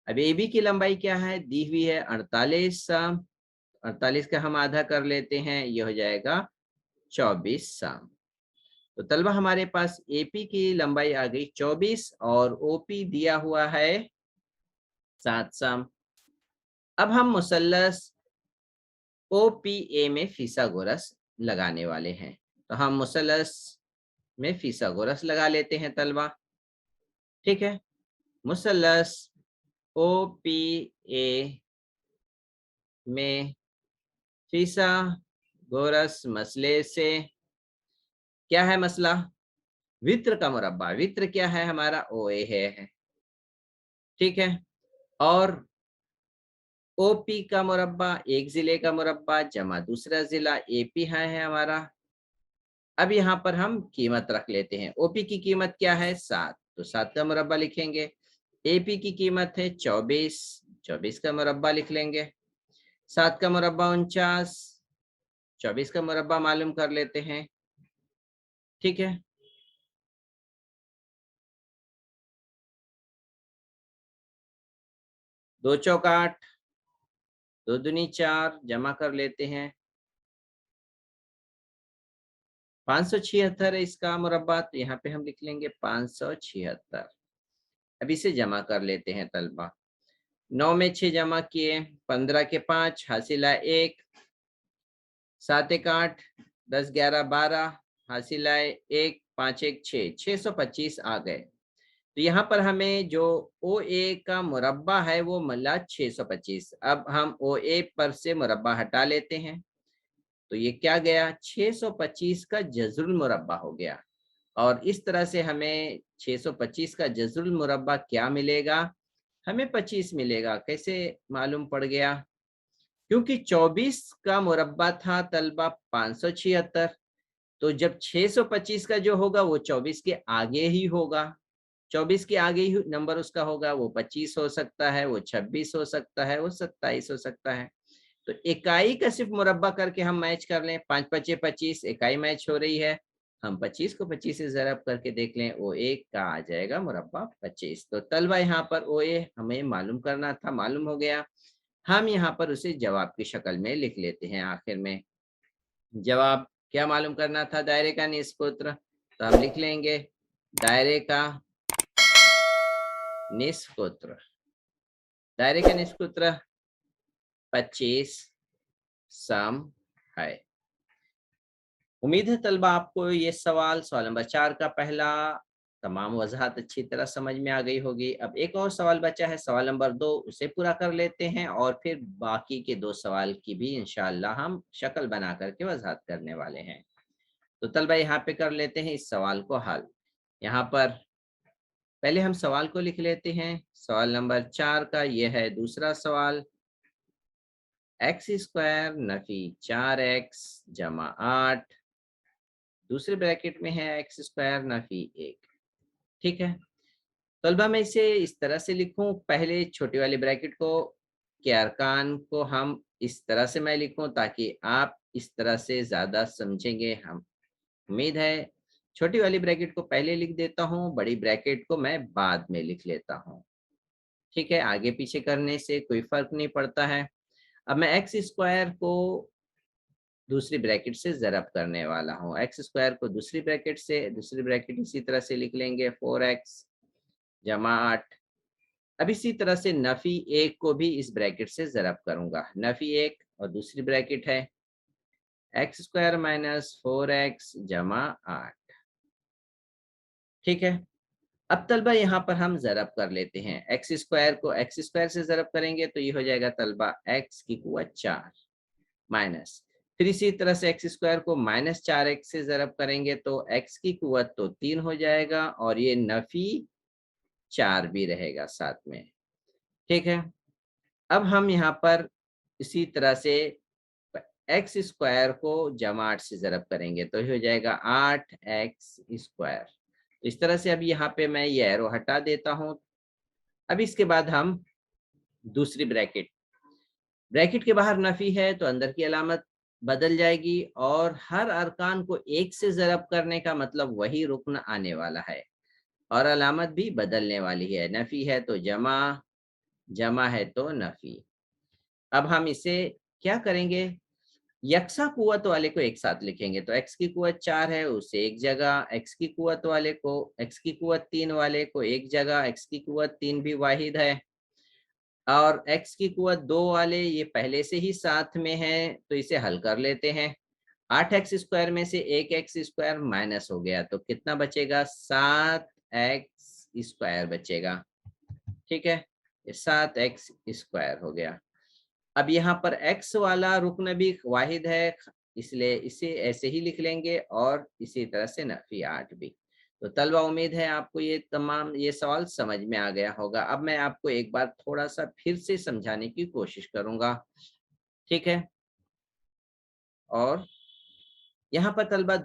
अब AB की लंबाई क्या है, दी हुई है 48 सम। 48 का हम आधा कर लेते हैं, ये हो जाएगा 24 सम। तो तलबा हमारे पास AP की लंबाई आ गई 24 और OP दिया हुआ है 7 सम। अब हम मुसल्लस OPA में फिसागोरस लगाने वाले हैं। तो हम मुसल्लस में फिसागोरस लगा लेते हैं तलबा। ठीक है, मुसल्लस OPA में फिसागोरस मसले से, क्या है मसला, वित्र का मुरब्बा। वित्र क्या है हमारा, OA है। ठीक है, और OP का मुरब्बा, एक जिले का मुरब्बा जमा दूसरा जिला AP है हमारा। अब यहाँ पर हम कीमत रख लेते हैं। OP की कीमत क्या है, 7, तो 7 का मुरब्बा लिखेंगे। AP की कीमत है 24, 24 का मुरब्बा लिख लेंगे। 7 का मुरब्बा 49, 24 का मुरब्बा मालूम कर लेते हैं। ठीक है, 2 चौक 8, 2 दूनी 4, जमा कर लेते हैं। 576 है इसका मुरब्बा, तो यहाँ पे हम लिख लेंगे 576। अब इसे जमा कर लेते हैं तलबा। 9 में 6 जमा किए, 15 के 5, हासिल आए 1, 7 एक 8, 10 11 12, हासिल आए 1, 5 एक 6, 625 आ गए। तो यहाँ पर हमें जो OA का मुरब्बा है वो मिला 625। अब हम OA पर से मुरब्बा हटा लेते हैं, तो ये क्या गया, 625 का जज़रुल मुरब्बा हो गया। और इस तरह से हमें 625 का जज़रुल मुरब्बा क्या मिलेगा, हमें 25 मिलेगा। कैसे मालूम पड़ गया, क्योंकि 24 का मुरब्बा था तलबा 576, तो जब 625 का जो होगा वो 24 के आगे ही होगा। 24 के आगे ही नंबर उसका होगा, वो 25 हो सकता है, वो 26 हो सकता है, वो 27 हो सकता है। तो इकाई का सिर्फ मुरब्बा करके हम मैच कर लें, 5 पचे 25, इकाई मैच हो रही है। हम 25 को 25 से ज़रब करके देख लें, OA का आ जाएगा मुरब्बा 25। तो तलबा यहाँ पर OA हमें मालूम करना था, मालूम हो गया। हम यहाँ पर उसे जवाब की शक्ल में लिख लेते हैं। आखिर में जवाब क्या मालूम करना था, दायरे का निस्फ सूत्र, तो हम लिख लेंगे दायरे का निस्फ सूत्र। दायरे का निस्फ सूत्र 25 सम है। उम्मीद है तलबा आपको ये सवाल नंबर 4 का पहला तमाम वज़ाहत अच्छी तरह समझ में आ गई होगी। अब एक और सवाल बचा है, सवाल नंबर 2, उसे पूरा कर लेते हैं और फिर बाकी के 2 सवाल की भी इंशाअल्लाह हम शक्ल बना कर के वज़ाहत करने वाले हैं। तो तलबा यहाँ पे कर लेते हैं इस सवाल को हल। यहाँ पर पहले हम सवाल को लिख लेते हैं। सवाल नंबर 4 का ये है दूसरा सवाल, एक्स स्क्वायर नफी 4x जमा 8, दूसरे ब्रैकेट में है एक्स स्क्वायर नफी 1। ठीक है, तलबा मैं इसे इस तरह से लिखूं, पहले छोटी वाली ब्रैकेट को के अरकान को हम इस तरह से मैं लिखूं ताकि आप इस तरह से ज़्यादा समझेंगे। हम उम्मीद है छोटी वाली ब्रैकेट को पहले लिख देता हूं, बड़ी ब्रैकेट को मैं बाद में लिख लेता हूं। ठीक है, आगे पीछे करने से कोई फर्क नहीं पड़ता है। अब मैं एक्स स्क्वायर को दूसरी ब्रैकेट से ज़रब करने वाला हूँ। एक्स स्क्वायर को दूसरी ब्रैकेट से, दूसरी ब्रैकेट इसी तरह से लिख लेंगे 4x जमा 8। अब इसी तरह से नफी 1 को भी इस ब्रैकेट से ज़रब करूंगा। नफी 1 और दूसरी ब्रैकेट है एक्स स्क्वायर माइनस 4x जमा 8। ठीक है, अब तलबा यहाँ पर हम ज़रब कर लेते हैं। एक्स स्क्वायर को एक्स स्क्वायर से ज़रब करेंगे तो ये हो जाएगा तलबा x की कुव्वत 4 माइनस, फिर इसी तरह से एक्स स्क्वायर को माइनस 4x से ज़रब करेंगे तो x की कुव्वत तो 3 हो जाएगा और ये नफी 4 भी रहेगा साथ में। ठीक है, अब हम यहाँ पर इसी तरह से एक्स स्क्वायर को जमा 8 से ज़रब करेंगे तो ये हो जाएगा 8x स्क्वायर। तो इस तरह से अब यहाँ पे मैं ये एरो हटा देता हूँ। अब इसके बाद हम दूसरी ब्रैकेट, ब्रैकेट के बाहर नफी है तो अंदर की अलामत बदल जाएगी और हर अरकान को 1 से ज़रब करने का मतलब वही रुकन आने वाला है और अलामत भी बदलने वाली है। नफी है तो जमा, जमा है तो नफी। अब हम इसे क्या करेंगे, यकसा कुव्वत वाले को एक साथ लिखेंगे। तो x की कुव्वत 4 है उसे एक जगह, x की कुव्वत वाले को, x की कुव्वत 3 वाले को एक जगह, x की कुव्वत 3 भी वाहिद है और x की कुव्वत 2 वाले ये पहले से ही साथ में है तो इसे हल कर लेते हैं। 8x स्क्वायर में से 1x स्क्वायर माइनस हो गया तो कितना बचेगा, 7x स्क्वायर बचेगा। ठीक है, ये 7x स्क्वायर हो गया। अब यहाँ पर x वाला रुकन भी वाहिद है इसलिए इसे ऐसे ही लिख लेंगे और इसी तरह से नफी 8 भी। तो तलबा उम्मीद है आपको ये सवाल समझ में आ गया होगा। अब मैं आपको एक बार थोड़ा सा फिर से समझाने की कोशिश करूंगा। ठीक है, और यहाँ पर तलबा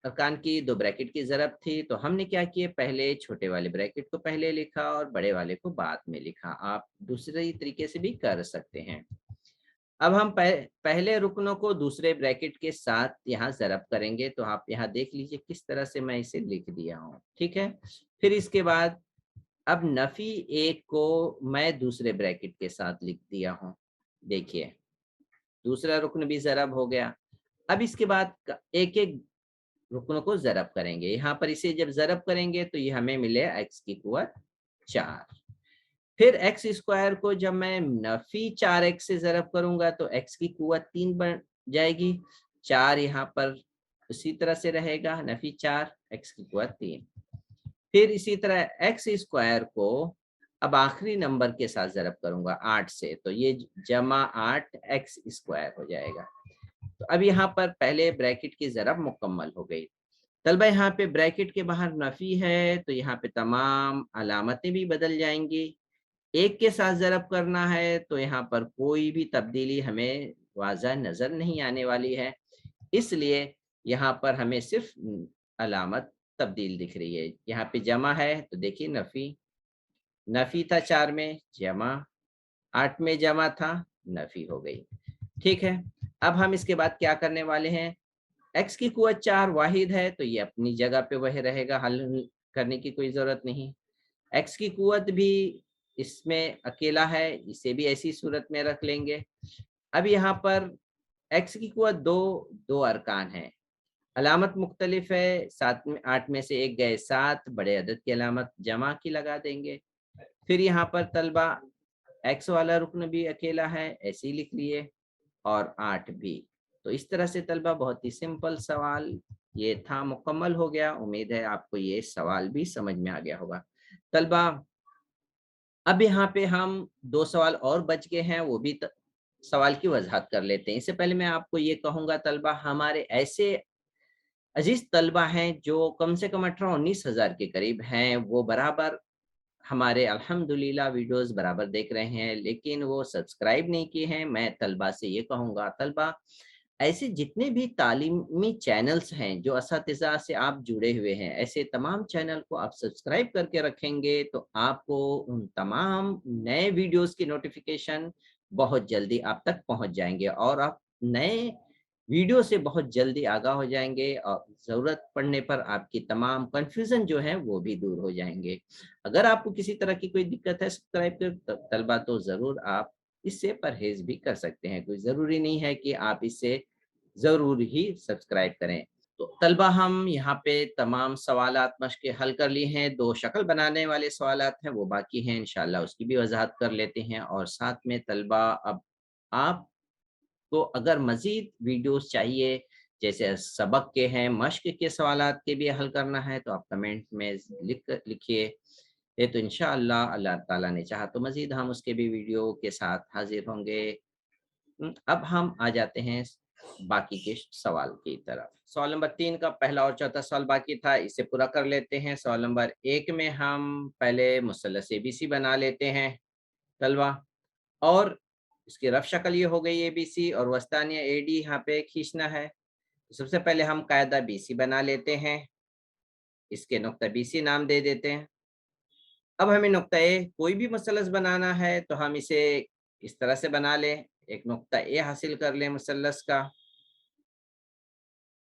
अरकान की 2 ब्रैकेट की ज़रूरत थी, तो हमने क्या किया, पहले छोटे वाले ब्रैकेट को पहले लिखा और बड़े वाले को बाद में लिखा। आप दूसरे तरीके से भी कर सकते हैं। अब हम पहले रुकनों को दूसरे ब्रैकेट के साथ यहाँ ज़रब करेंगे, तो आप यहाँ देख लीजिए किस तरह से मैं इसे लिख दिया हूँ, ठीक है? फिर इसके बाद अब नफ़ी 1 को मैं दूसरे ब्रैकेट के साथ लिख दिया हूँ। देखिए, दूसरा रुकन भी ज़रब हो गया। अब इसके बाद क एक-एक रुकनों को ज़रब करेंगे। यहाँ पर इसे जब ज़रब करेंगे तो ये हमें मिले x की कुवत 4। फिर एक्स स्क्वायर को जब मैं नफ़ी 4x से ज़रब करूँगा तो x की कुवत 3 बन जाएगी। 4 यहाँ पर उसी तरह से रहेगा, नफ़ी 4 x की कुवत 3। फिर इसी तरह एक्स स्क्वायर को अब आखिरी नंबर के साथ ज़रब करूँगा 8 से, तो ये जमा 8 एक्स स्क्वायर हो जाएगा। तो अब यहाँ पर पहले ब्रैकेट की ज़रब मुकम्मल हो गई। तलबा यहाँ पे ब्रैकेट के बाहर नफ़ी है, तो यहाँ पे तमाम अलामतें भी बदल जाएँगी। 1 के साथ ज़रब करना है, तो यहाँ पर कोई भी तब्दीली हमें वाज़ह नज़र नहीं आने वाली है। इसलिए यहाँ पर हमें सिर्फ़ अलामत तब्दील दिख रही है। यहाँ पे जमा है, तो देखिए नफ़ी, नफ़ी था 4 में, जमा 8 में जमा था, नफ़ी हो गई। ठीक है? अब हम इसके बाद क्या करने वाले हैं, x की कुवत 4 वाहिद है, तो ये अपनी जगह पे वही रहेगा, हल करने की कोई ज़रूरत नहीं। x की कुवत भी इसमें अकेला है, इसे भी ऐसी सूरत में रख लेंगे। अब यहाँ पर x की कुवत 2, 2 अरकान हैं। अलामत मुख्तलिफ है, 7 में 8 में से 1 गए 7, बड़े अदद की अलामत जमा की लगा देंगे। फिर यहाँ पर तलबा x वाला रुकन भी अकेला है, ऐसे ही लिख लिए और 8 भी। तो इस तरह से तलबा बहुत ही सिंपल सवाल ये था, मुकम्मल हो गया। उम्मीद है आपको ये सवाल भी समझ में आ गया होगा। तलबा अब यहाँ पे हम 2 सवाल और बच गए हैं, वो भी सवाल की वजाहत कर लेते हैं। इससे पहले मैं आपको ये कहूँगा तलबा, हमारे ऐसे अजीज तलबा हैं जो कम से कम 18-19 हज़ार के करीब हैं, वो बराबर हमारे अल्हम्दुलिल्लाह वीडियोस बराबर देख रहे हैं, लेकिन वो सब्सक्राइब नहीं किए हैं। मैं तलबा से ये कहूँगा, तलबा ऐसे जितने भी तालीमी चैनल्स हैं जो असातिज़ा से आप जुड़े हुए हैं, ऐसे तमाम चैनल को आप सब्सक्राइब करके रखेंगे तो आपको उन तमाम नए वीडियोस की नोटिफिकेशन बहुत जल्दी आप तक पहुंच जाएंगे और आप नए वीडियो से बहुत जल्दी आगाह हो जाएंगे और ज़रूरत पड़ने पर आपकी तमाम कन्फ्यूज़न जो है वो भी दूर हो जाएंगे। अगर आपको किसी तरह की कोई दिक्कत है सब्सक्राइब कर तलबा, तो ज़रूर आप इससे परहेज़ भी कर सकते हैं। कोई ज़रूरी नहीं है कि आप इससे ज़रूर ही सब्सक्राइब करें। तो तलबा हम यहाँ पे तमाम सवालात मश्क़ें हल कर लिए हैं, 2 शक्ल बनाने वाले सवालात हैं वो बाकी हैं, इंशाअल्लाह उसकी भी वज़ाहत कर लेते हैं। और साथ में तलबा अब आपको अगर मज़ीद वीडियोज़ चाहिए, जैसे सबक के हैं, मश्क़ के सवालात के भी हल करना है, तो आप कमेंट में लिखिए। ये तो इंशाअल्लाह अल्लाह ताला ने चाहा तो मज़ीद हम उसके भी वीडियो के साथ हाज़िर होंगे। अब हम आ जाते हैं बाकी के सवाल की तरफ। सवाल नंबर 3 का पहला और चौथा सवाल बाकी था, इसे पूरा कर लेते हैं। सवाल नंबर 1 में हम पहले मुसल्लस एबीसी बना लेते हैं तलबा, और इसकी रफ शक्ल ये हो गई एबीसी और वस्तानिया एडी यहाँ पे खींचना है। तो सबसे पहले हम कायदा बीसी बना लेते हैं, इसके नुक्ता बीसी नाम दे देते हैं। अब हमें नुक्ता ए कोई भी मुसल्लस बनाना है तो हम इसे इस तरह से बना लें, एक नुक्ता ए हासिल कर लें मुसल्लस का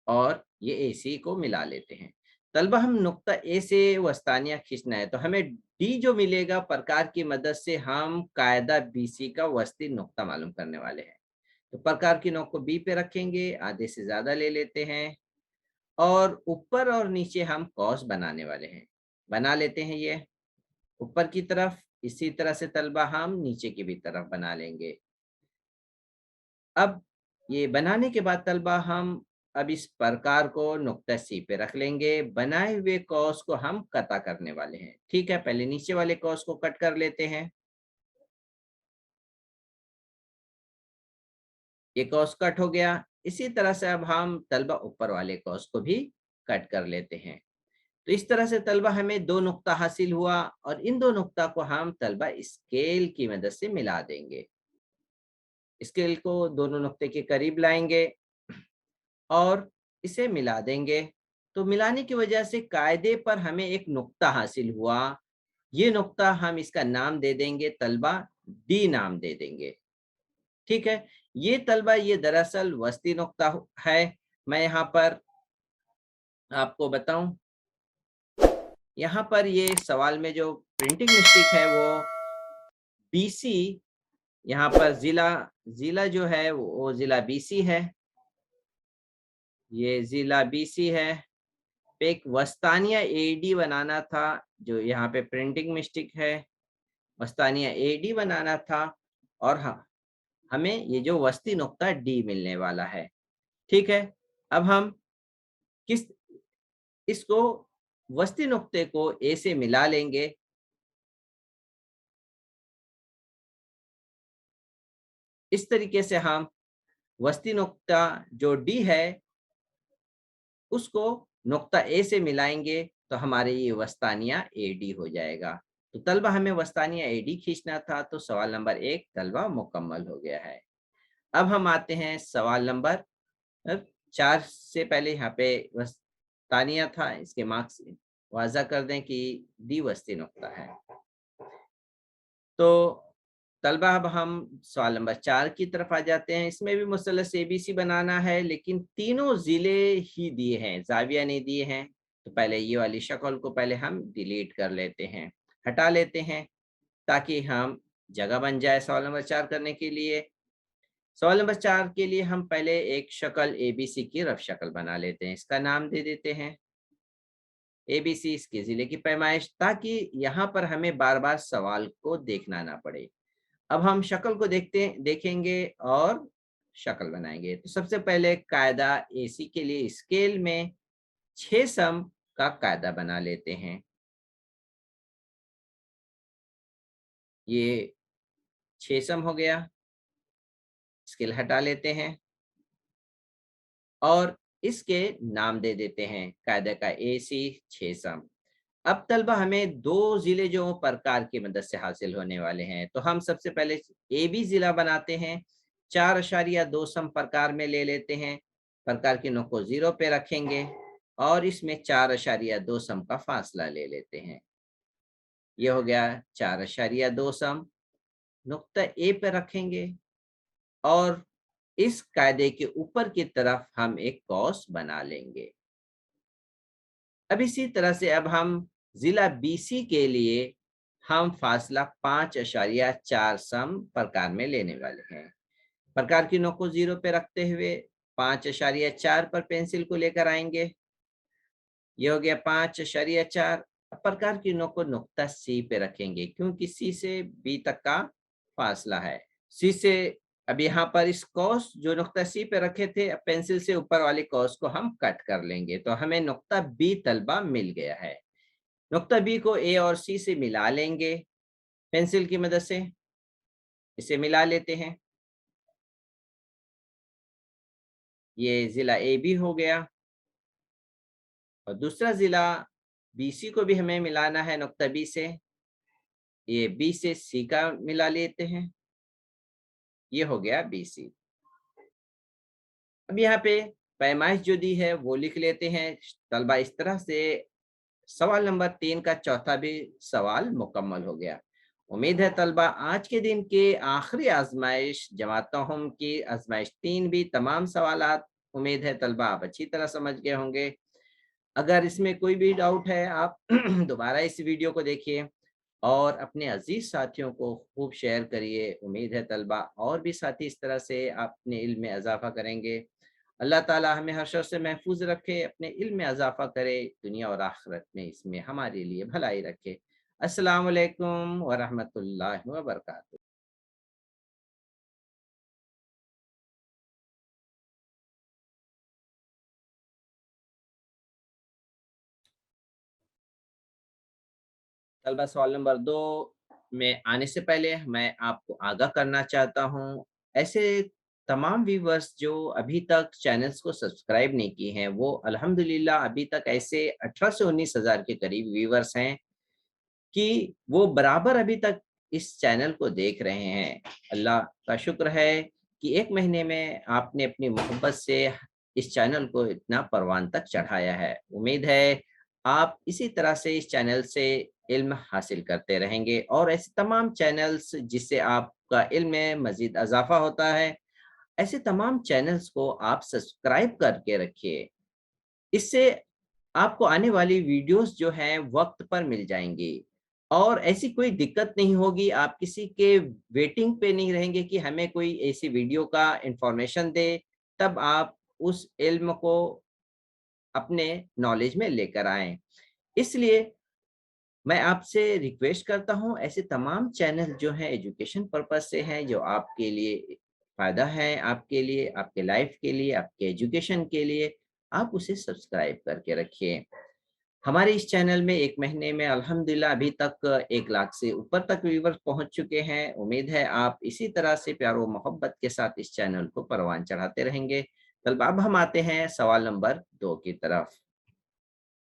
और ये एसी को मिला लेते हैं। तलबा हम नुक्ता ए से वस्तानिया खींचना है, तो हमें डी जो मिलेगा प्रकार की मदद से हम कायदा बीसी का वस्ती नुक्ता मालूम करने वाले हैं। तो प्रकार की नोक को बी पे रखेंगे, आधे से ज़्यादा ले लेते हैं और ऊपर और नीचे हम कॉस बनाने वाले हैं। बना लेते हैं ये ऊपर की तरफ, इसी तरह से तलबा हम नीचे की भी तरफ बना लेंगे। अब ये बनाने के बाद तलबा हम अब इस प्रकार को नुक्ता सी पे रख लेंगे। बनाए हुए कॉस को हम कता करने वाले हैं। ठीक है, पहले नीचे वाले कॉस को कट कर लेते हैं। ये कॉस कट हो गया। इसी तरह से अब हम तलबा ऊपर वाले कॉस को भी कट कर लेते हैं। तो इस तरह से तलबा हमें 2 नुक्ता हासिल हुआ और इन 2 नुक्ता को हम तलबा स्केल की मदद से मिला देंगे। स्केल को दोनों नुक्ते के करीब लाएंगे और इसे मिला देंगे। तो मिलाने की वजह से कायदे पर हमें एक नुक्ता हासिल हुआ। ये नुक्ता हम इसका नाम दे देंगे तलबा, डी नाम दे देंगे। ठीक है, ये तलबा ये दरअसल वस्ती नुक्ता है। मैं यहाँ पर आपको बताऊं, यहाँ पर ये सवाल में जो प्रिंटिंग मिस्टेक है वो बीसी, यहाँ पर जिला जिला जो है वो जिला बीसी है, ये जिला बीसी है। पे एक वस्तानिया एडी बनाना था, जो यहाँ पे प्रिंटिंग मिस्टेक है, वस्तानिया एडी बनाना था, और हाँ, हमें ये जो वस्ती नुक्ता डी मिलने वाला है। ठीक है, अब हम किस इसको वस्ती नुक्ते को ए से मिला लेंगे। इस तरीके से हम वस्ती नुक्ता जो डी है उसको नुक्ता ए से मिलाएंगे तो हमारे ये वस्तानिया एडी हो जाएगा। तो तलबा हमें वस्तानिया एडी खींचना था, तो सवाल नंबर 1 तलबा मुकम्मल हो गया है। अब हम आते हैं सवाल नंबर 4 से पहले यहाँ पे वस्तानिया था, इसके मार्क्स वाज़ा कर दें कि डी वस्ती नुक्ता है। तो तलबा अब हम सवाल नंबर 4 की तरफ आ जाते हैं। इसमें भी मुसल्लस एबीसी बनाना है, लेकिन तीनों जिले ही दिए हैं, जाविया नहीं दिए हैं। तो पहले ये वाली शक्ल को पहले हम डिलीट कर लेते हैं, हटा लेते हैं, ताकि हम जगह बन जाए सवाल नंबर 4 करने के लिए। सवाल नंबर 4 के लिए हम पहले एक शक्ल एबीसी की रफ शक्ल बना लेते हैं, इसका नाम दे देते हैं एबीसी, इसके जिले की पैमाइश, ताकि यहाँ पर हमें बार बार सवाल को देखना ना पड़े। अब हम शक्ल को देखेंगे और शक्ल बनाएंगे। तो सबसे पहले कायदा एसी के लिए स्केल में 6 सम का कायदा बना लेते हैं। ये 6 सम हो गया, स्केल हटा लेते हैं और इसके नाम दे देते हैं कायदे का एसी 6 सम। अब तलबा हमें 2 जिले जो प्रकार की मदद से हासिल होने वाले हैं, तो हम सबसे पहले ए बी जिला बनाते हैं, 4.2 सम प्रकार में ले लेते हैं, प्रकार की नोक को 0 पे रखेंगे और इसमें 4.2 सम का फासला ले लेते हैं। ये हो गया 4.2 सम, नुक्ता ए पे रखेंगे और इस कायदे के ऊपर की तरफ हम एक कौस बना लेंगे। अब इसी तरह से अब हम जिला बीसी के लिए हम फासला 5.4 सम प्रकार में लेने वाले हैं। प्रकार की नोक को 0 पे रखते हुए 5.4 पर पेंसिल को लेकर आएंगे। ये हो गया 5.4। प्रकार की नोक को नुक्ता सी पे रखेंगे, क्योंकि सी से बी तक का फासला है। सी से अब यहाँ पर इस कौस जो नुक्ता सी पे रखे थे, अब पेंसिल से ऊपर वाली कौस को हम कट कर लेंगे, तो हमें नुक्ता बी तलबा मिल गया है। नुक्ता बी को ए और सी से मिला लेंगे पेंसिल की मदद से, इसे मिला लेते हैं। ये जिला ए बी हो गया और दूसरा जिला बीसी को भी हमें मिलाना है नुक्ता बी से। ये बी से सी का मिला लेते हैं, ये हो गया बीसी। अब यहाँ पे पैमाइश जो दी है वो लिख लेते हैं तलबा। इस तरह से सवाल नंबर 3 का चौथा भी सवाल मुकम्मल हो गया। उम्मीद है तलबा आज के दिन के आखिरी आजमाइश जमातों की आजमाइश 3 भी तमाम सवालात, उम्मीद है तलबा आप अच्छी तरह समझ गए होंगे। अगर इसमें कोई भी डाउट है आप दोबारा इस वीडियो को देखिए और अपने अजीज साथियों को खूब शेयर करिए। उम्मीद है तलबा और भी साथी इस तरह से अपने इल्म में इजाफा करेंगे। अल्लाह ताला हमें हर शर से महफूज रखे, अपने इल्म में इजाफा करे, दुनिया और आखिरत में इसमें हमारे लिए भलाई रखे। अस्सलाम वालेकुम व रहमतुल्लाहि व बरकातहू। तलबा सवाल नंबर 2 में आने से पहले मैं आपको आगाह करना चाहता हूँ, ऐसे तमाम व्यूवर्स जो अभी तक चैनल्स को सब्सक्राइब नहीं किए हैं, वो अल्हम्दुलिल्लाह अभी तक ऐसे 18 से 19 हज़ार के करीब व्यूवर्स हैं कि वो बराबर अभी तक इस चैनल को देख रहे हैं। अल्लाह का शुक्र है कि 1 महीने में आपने अपनी मोहब्बत से इस चैनल को इतना परवान तक चढ़ाया है। उम्मीद है आप इसी तरह से इस चैनल से इल्म हासिल करते रहेंगे और ऐसे तमाम चैनल्स जिससे आपका इल्म में मज़ीद इज़ाफ़ा होता है, ऐसे तमाम चैनल्स को आप सब्सक्राइब करके रखिए। इससे आपको आने वाली वीडियोस जो हैं वक़्त पर मिल जाएँगी और ऐसी कोई दिक्कत नहीं होगी, आप किसी के वेटिंग पे नहीं रहेंगे कि हमें कोई ऐसी वीडियो का इन्फॉर्मेशन दे, तब आप उस इल्म को अपने नॉलेज में लेकर आएँ। इसलिए मैं आपसे रिक्वेस्ट करता हूँ ऐसे तमाम चैनल जो हैं एजुकेशन पर्पज़ से हैं, जो आपके लिए फ़ायदा है, आपके लिए, आपके लाइफ़ के लिए, आपके एजुकेशन के लिए, आप उसे सब्सक्राइब करके रखिए। हमारे इस चैनल में 1 महीने में अल्हम्दुलिल्लाह अभी तक 1 लाख से ऊपर तक व्यूअर्स पहुँच चुके हैं। उम्मीद है आप इसी तरह से प्यार व मोहब्बत के साथ इस चैनल को परवान चढ़ाते रहेंगे। अब हम आते हैं सवाल नंबर 2 की तरफ।